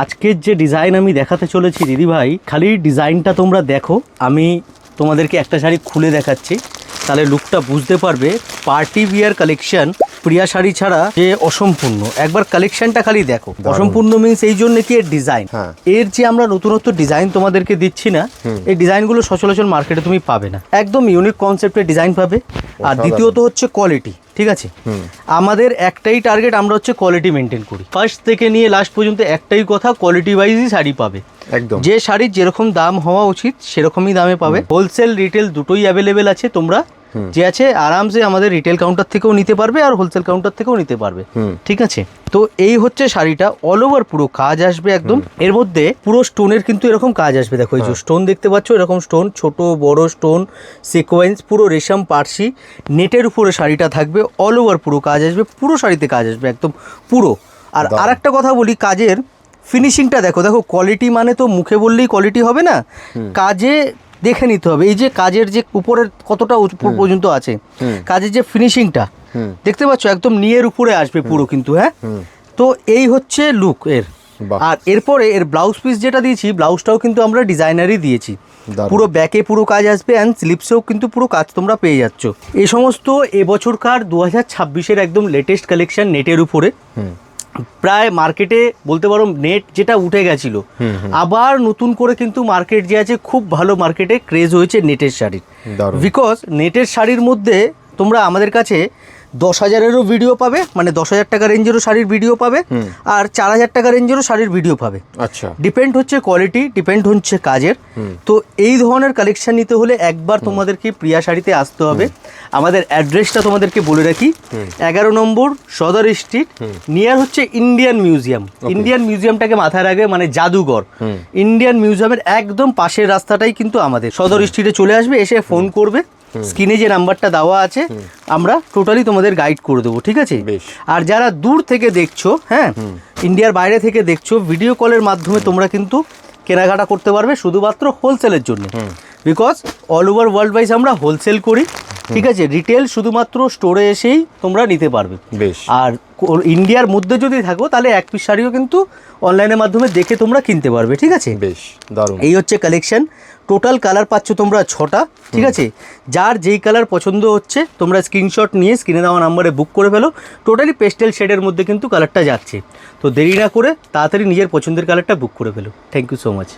আজকের যে ডিজাইন আমি দেখাতে চলেছি দিদি ভাই, খালি ডিজাইনটা তোমরা দেখো, আমি তোমাদেরকে একটা শাড়ি খুলে দেখাচ্ছি, তাহলে লুকটা বুঝতে পারবে। পার্টি বিয়ার কালেকশন প্রিয়া শাড়ি ছাড়া যে অসম্পূর্ণ, একবার কালেকশনটা খালি দেখো। অসম্পূর্ণ মিন্স এই জন্য কি এর ডিজাইন, এর যে আমরা নতুনত্ব ডিজাইন তোমাদেরকে দিচ্ছি না, এই ডিজাইনগুলো সচরাচর মার্কেটে তুমি পাবে না, একদম ইউনিক কনসেপ্টের ডিজাইন পাবে। আর দ্বিতীয়ত হচ্ছে কোয়ালিটি, ঠিক আছে। আমাদের একটাই টার্গেট, আমরা হচ্ছে কোয়ালিটি মেনটেন করি ফার্স্ট থেকে নিয়ে লাস্ট পর্যন্ত, একটাই কথা, কোয়ালিটি ওয়াইজই শাড়ি পাবে। একদম যে শাড়ির যেরকম দাম হওয়া উচিত সেরকমই দামে পাবে। হোলসেল রিটেল দুটোই অ্যাভেলেবেল আছে, তোমরা যে আছে আরামসে আমাদের রিটেল কাউন্টার থেকেও নিতে পারবে আর হোলসেল কাউন্টার থেকেও নিতে পারবে, ঠিক আছে। তো এই হচ্ছে শাড়িটা, অল ওভার পুরো কাজ আসবে একদম। এর মধ্যে পুরো স্টোনের কিন্তু এরকম কাজ আসবে, দেখো এই যে স্টোন দেখতে পাচ্ছ, এরকম স্টোন, ছোট বড় স্টোন, সিকোয়েন্স, পুরো রেশম পার্সি নেটের উপরে শাড়িটা থাকবে, অল ওভার পুরো কাজ আসবে, পুরো শাড়িতে কাজ আসবে একদম পুরো। আর আরেকটা কথা বলি, কাজের ফিনিশিংটা দেখো, দেখো কোয়ালিটি মানে তো মুখে বললেই কোয়ালিটি হবে না, কাজে দেখে নিতে হবে। এই যে কাজের যে উপরের কতটা উপর পর্যন্ত আছে, কাজের যে ফিনিশিংটা দেখতে পাচ্ছ, একদম নিয়ের উপরে আসবে পুরো কিন্তু, হ্যাঁ। তো এই হচ্ছে লুক এর। আর এরপরে এর ব্লাউজ পিস যেটা দিয়েছি, ব্লাউজটাও কিন্তু আমরা ডিজাইনারই দিয়েছি, পুরো ব্যাকে পুরো কাজ আসবে, অ্যান্ড স্লিপসেও কিন্তু পুরো কাজ তোমরা পেয়ে যাচ্ছ। এই সমস্ত এবছরকার 2026-এর একদম লেটেস্ট কালেকশন নেটের উপরে। প্রায় মার্কেটে বলতে পারো নেট যেটা উঠে গেছিল, আবার নতুন করে কিন্তু মার্কেট যে আছে, খুব ভালো মার্কেটে ক্রেজ হয়েছে নেটের শাড়ির। বিকজ নেটের শাড়ির মধ্যে তোমরা আমাদের কাছে 10,000-এরও ভিডিও পাবে, মানে 10,000 টাকা রেঞ্জেরও শাড়ির ভিডিও পাবে, আর 4,000 টাকা রেঞ্জেরও শাড়ির ভিডিও পাবে। আচ্ছা, ডিপেন্ড হচ্ছে কোয়ালিটি, ডিপেন্ড হচ্ছে কাজের। তো এই ধরনের কালেকশন নিতে হলে একবার তোমাদেরকে প্রিয়া শাড়িতে আসতে হবে। আমাদের অ্যাড্রেসটা তোমাদেরকে বলে রাখি, 11 নম্বর সদর স্ট্রিট, নিয়ার হচ্ছে ইন্ডিয়ান মিউজিয়াম। ইন্ডিয়ান মিউজিয়ামটাকে মাথায় রাখবে, মানে জাদুঘর। ইন্ডিয়ান মিউজিয়ামের একদম পাশের রাস্তাটাই কিন্তু আমাদের, সদর স্ট্রিটে চলে আসবে, এসে ফোন করবে, স্ক্রিনে যে নাম্বারটা দেওয়া আছে, আমরা টোটালি তোমাদের গাইড করে দেবো, ঠিক আছে। আর যারা দূর থেকে দেখছো, হ্যাঁ, ইন্ডিয়ার বাইরে থেকে দেখছো, ভিডিও কলের মাধ্যমে তোমরা কিন্তু কেনাকাটা করতে পারবে, শুধুমাত্র হোলসেলের জন্য। Because all over world wise আমরা হোলসেল করি, ঠিক আছে। রিটেল শুধুমাত্র স্টোরে এসেই তোমরা নিতে পারবে। আর ইন্ডিয়ার মধ্যে যদি থাকো, তাহলে এক পিস শাড়িও কিন্তু অনলাইনের মাধ্যমে দেখে তোমরা কিনতে পারবে, ঠিক আছে। বেশ দারুণ। এই হচ্ছে কালেকশন। টোটাল কালার পাচ্ছ তোমরা 6টা, ঠিক আছে। যার যেই কালার পছন্দ হচ্ছে তোমরা স্ক্রিনশট নিয়ে স্ক্রিনে দেওয়া নাম্বারে বুক করে ফেলো। টোটালি পেস্টেল শেডের মধ্যে কিন্তু কালারটা যাচ্ছে, তো দেরি না করে তাড়াতাড়ি নিজের পছন্দের কালারটা বুক করে ফেলো। Thank you so much.